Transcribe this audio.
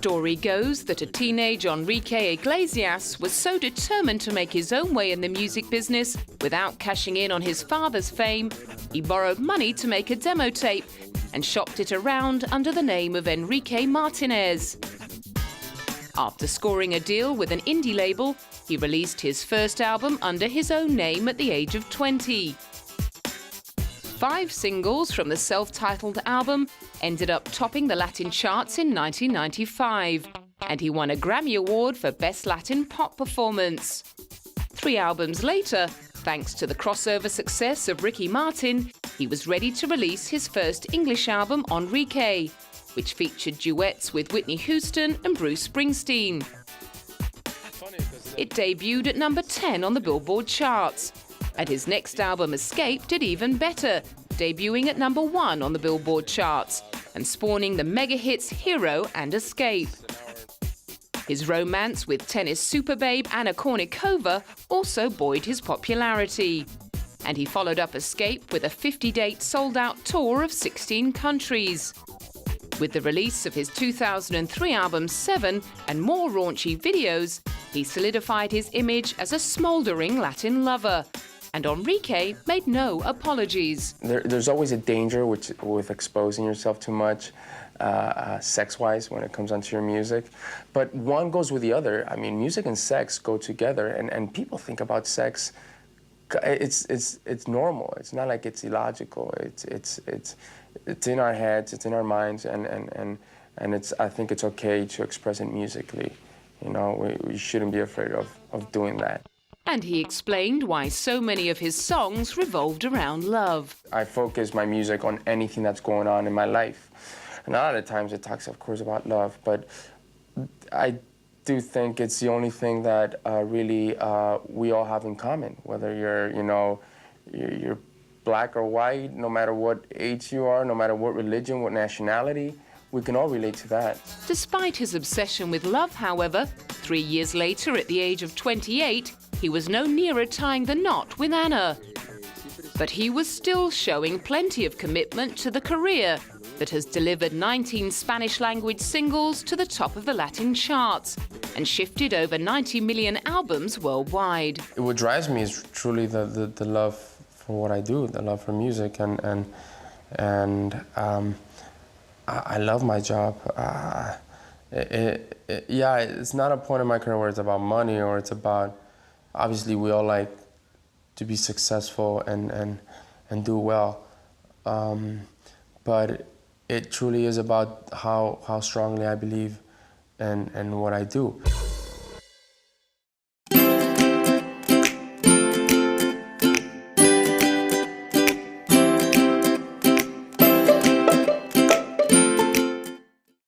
story goes that a teenage Enrique Iglesias was so determined to make his own way in the music business without cashing in on his father's fame, he borrowed money to make a demo tape and shopped it around under the name of Enrique Martinez. After scoring a deal with an indie label, he released his first album under his own name at the age of 20. 5 singles from the self-titled album ended up topping the Latin charts in 1995, and he won a Grammy Award for Best Latin Pop Performance. 3 albums later, thanks to the crossover success of Ricky Martin, he was ready to release his first English album, Enrique, which featured duets with Whitney Houston and Bruce Springsteen. It debuted at number 10 on the Billboard charts, and his next album, Escape, did even better, debuting at number 1 on the Billboard charts and spawning the mega hits Hero and Escape. His romance with tennis superbabe Anna Kournikova also buoyed his popularity, and he followed up Escape with a 50-date sold-out tour of 16 countries. With the release of his 2003 album Seven and more raunchy videos, he solidified his image as a smouldering Latin lover. And Enrique made no apologies. There's always a danger with exposing yourself too much, sex-wise, when it comes onto your music. But one goes with the other. I mean, music and sex go together, and people think about sex. It's normal. It's not like it's illogical. It's in our heads. It's in our minds, and I think it's okay to express it musically. You know, we shouldn't be afraid of doing that. And he explained why so many of his songs revolved around love. I focus my music on anything that's going on in my life. And a lot of times it talks, of course, about love, but I do think it's the only thing that really we all have in common, whether you're black or white, no matter what age you are, no matter what religion, what nationality, we can all relate to that. Despite his obsession with love, however, 3 years later, at the age of 28, he was no nearer tying the knot with Anna. But he was still showing plenty of commitment to the career that has delivered 19 Spanish-language singles to the top of the Latin charts and shifted over 90 million albums worldwide. What drives me is truly the love for what I do, the love for music, and I love my job. Yeah, it's not a point in my career where it's about money or it's about. Obviously, we all like to be successful and do well, but it truly is about how strongly I believe in what I do.